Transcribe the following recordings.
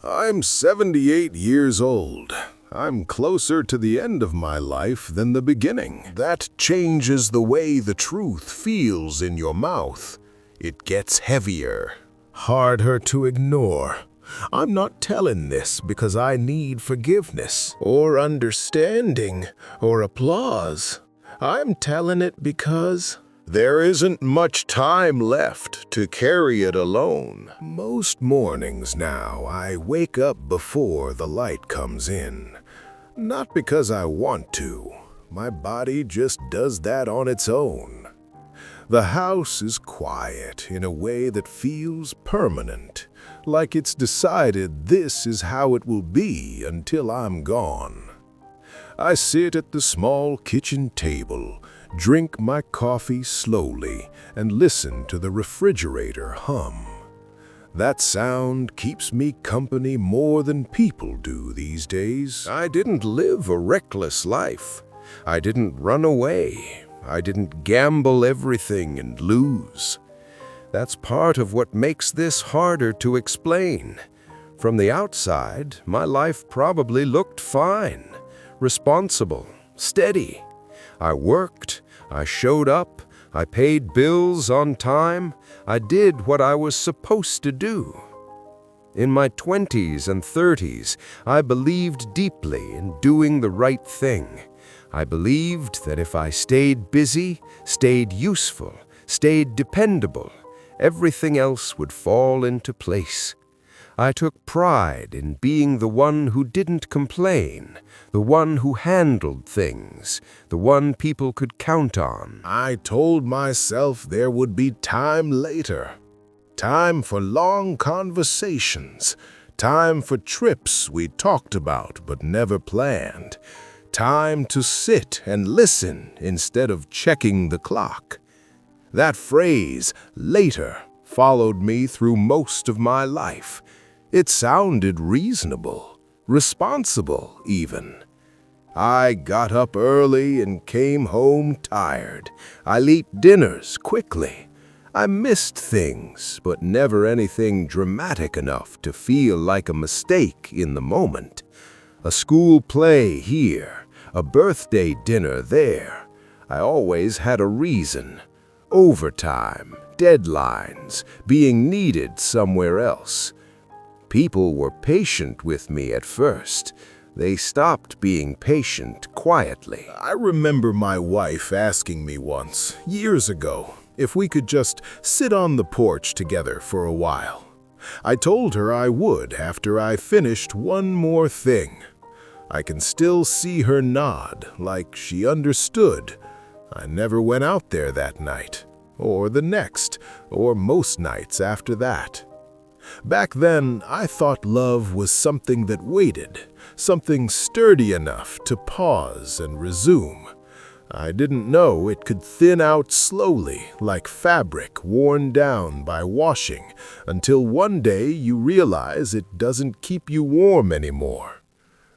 I'm 78 years old. I'm closer to the end of my life than the beginning. That changes the way the truth feels in your mouth. It gets heavier, harder to ignore. I'm not telling this because I need forgiveness or understanding or applause. I'm telling it because there isn't much time left to carry it alone. Most mornings now, I wake up before the light comes in. Not because I want to. My body just does that on its own. The house is quiet in a way that feels permanent, like it's decided this is how it will be until I'm gone. I sit at the small kitchen table, drink my coffee slowly, and listen to the refrigerator hum. That sound keeps me company more than people do these days. I didn't live a reckless life. I didn't run away. I didn't gamble everything and lose. That's part of what makes this harder to explain. From the outside, my life probably looked fine, responsible, steady. I worked, I showed up, I paid bills on time, I did what I was supposed to do. In my 20s and 30s, I believed deeply in doing the right thing. I believed that if I stayed busy, stayed useful, stayed dependable, everything else would fall into place. I took pride in being the one who didn't complain, the one who handled things, the one people could count on. I told myself there would be time later. Time for long conversations. Time for trips we talked about but never planned. Time to sit and listen instead of checking the clock. That phrase, later, followed me through most of my life. It sounded reasonable, responsible even. I got up early and came home tired. I ate dinners quickly. I missed things, but never anything dramatic enough to feel like a mistake in the moment. A school play here, a birthday dinner there. I always had a reason. Overtime, deadlines, being needed somewhere else. People were patient with me at first. They stopped being patient quietly. I remember my wife asking me once, years ago, if we could just sit on the porch together for a while. I told her I would after I finished one more thing. I can still see her nod, like she understood. I never went out there that night, or the next, or most nights after that. Back then, I thought love was something that waited, something sturdy enough to pause and resume. I didn't know it could thin out slowly, like fabric worn down by washing, until one day you realize it doesn't keep you warm anymore.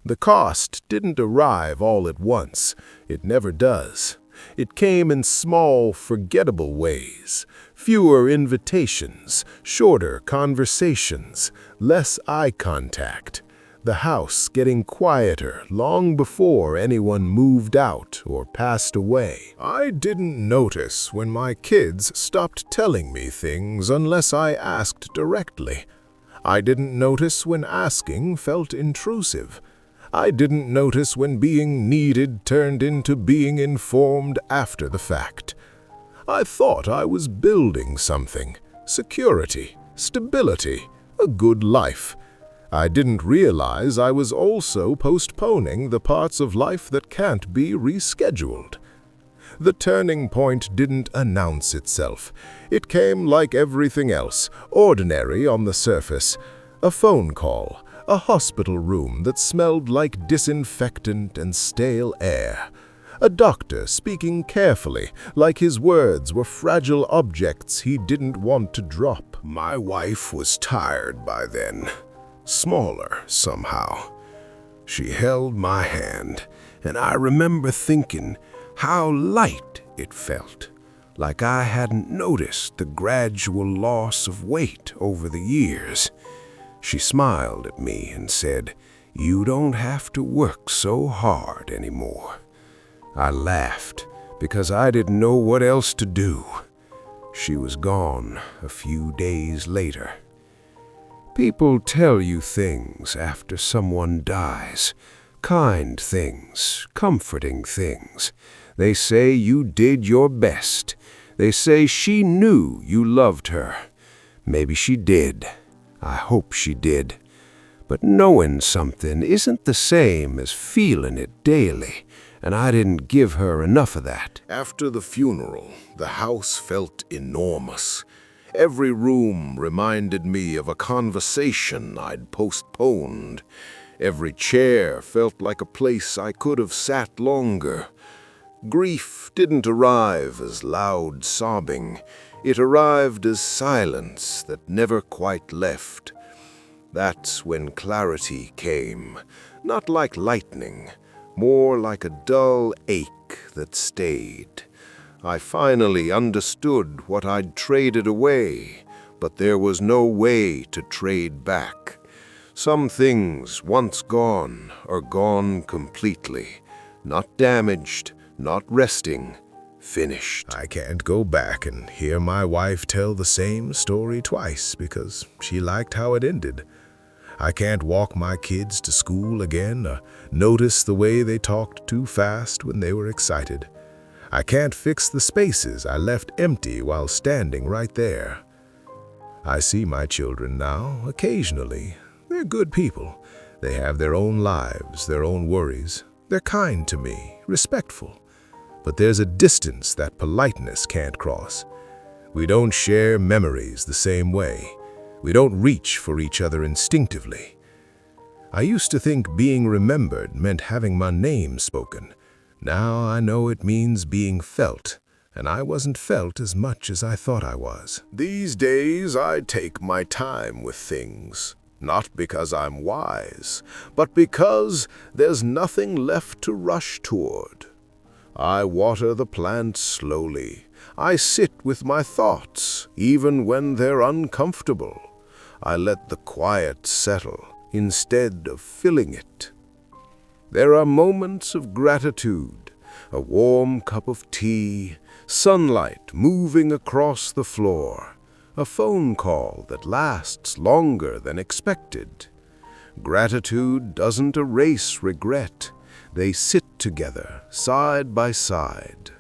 The cost didn't arrive all at once. It never does. It came in small, forgettable ways. Fewer invitations, shorter conversations, less eye contact. The house getting quieter long before anyone moved out or passed away. I didn't notice when my kids stopped telling me things unless I asked directly. I didn't notice when asking felt intrusive. I didn't notice when being needed turned into being informed after the fact. I thought I was building something, security, stability, a good life. I didn't realize I was also postponing the parts of life that can't be rescheduled. The turning point didn't announce itself. It came like everything else, ordinary on the surface. A phone call. A hospital room that smelled like disinfectant and stale air. A doctor speaking carefully, like his words were fragile objects he didn't want to drop. My wife was tired by then, smaller somehow. She held my hand, and I remember thinking how light it felt, like I hadn't noticed the gradual loss of weight over the years. She smiled at me and said, "You don't have to work so hard anymore." I laughed because I didn't know what else to do. She was gone a few days later. People tell you things after someone dies. Kind things, comforting things. They say you did your best. They say she knew you loved her. Maybe she did. I hope she did. But knowing something isn't the same as feeling it daily, and I didn't give her enough of that. After the funeral, the house felt enormous. Every room reminded me of a conversation I'd postponed. Every chair felt like a place I could have sat longer. Grief didn't arrive as loud sobbing. It arrived as silence that never quite left. That's when clarity came, not like lightning, more like a dull ache that stayed. I finally understood what I'd traded away, but there was no way to trade back. Some things, once gone, are gone completely. Not damaged, not resting, finished. I can't go back and hear my wife tell the same story twice because she liked how it ended. I can't walk my kids to school again or notice the way they talked too fast when they were excited. I can't fix the spaces I left empty while standing right there. I see my children now, occasionally. They're good people. They have their own lives, their own worries. They're kind to me, respectful. But there's a distance that politeness can't cross. We don't share memories the same way. We don't reach for each other instinctively. I used to think being remembered meant having my name spoken. Now I know it means being felt, and I wasn't felt as much as I thought I was. These days I take my time with things, not because I'm wise, but because there's nothing left to rush toward. I water the plants slowly. I sit with my thoughts, even when they're uncomfortable. I let the quiet settle instead of filling it. There are moments of gratitude, a warm cup of tea, sunlight moving across the floor, a phone call that lasts longer than expected. Gratitude doesn't erase regret. They sit together, side by side.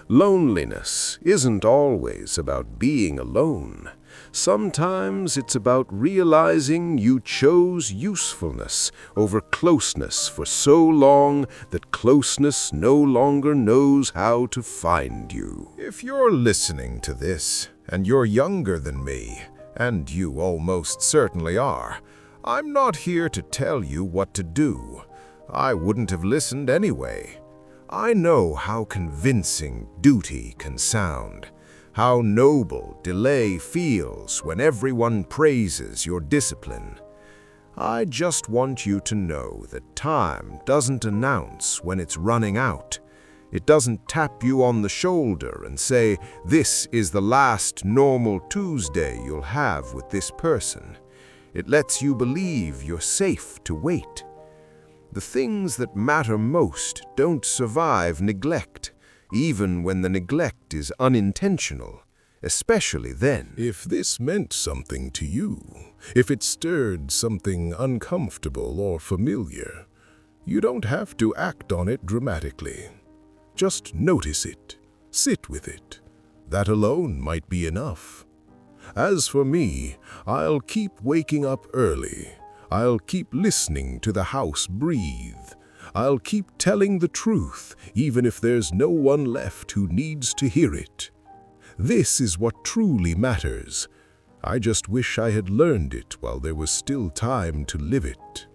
Loneliness isn't always about being alone. Sometimes it's about realizing you chose usefulness over closeness for so long that closeness no longer knows how to find you. If you're listening to this, and you're younger than me, and you almost certainly are, I'm not here to tell you what to do. I wouldn't have listened anyway. I know how convincing duty can sound. How noble delay feels when everyone praises your discipline. I just want you to know that time doesn't announce when it's running out. It doesn't tap you on the shoulder and say, "This is the last normal Tuesday you'll have with this person." It lets you believe you're safe to wait. The things that matter most don't survive neglect, even when the neglect is unintentional, especially then. If this meant something to you, if it stirred something uncomfortable or familiar, you don't have to act on it dramatically. Just notice it, sit with it. That alone might be enough. As for me, I'll keep waking up early. I'll keep listening to the house breathe. I'll keep telling the truth, even if there's no one left who needs to hear it. This is what truly matters. I just wish I had learned it while there was still time to live it.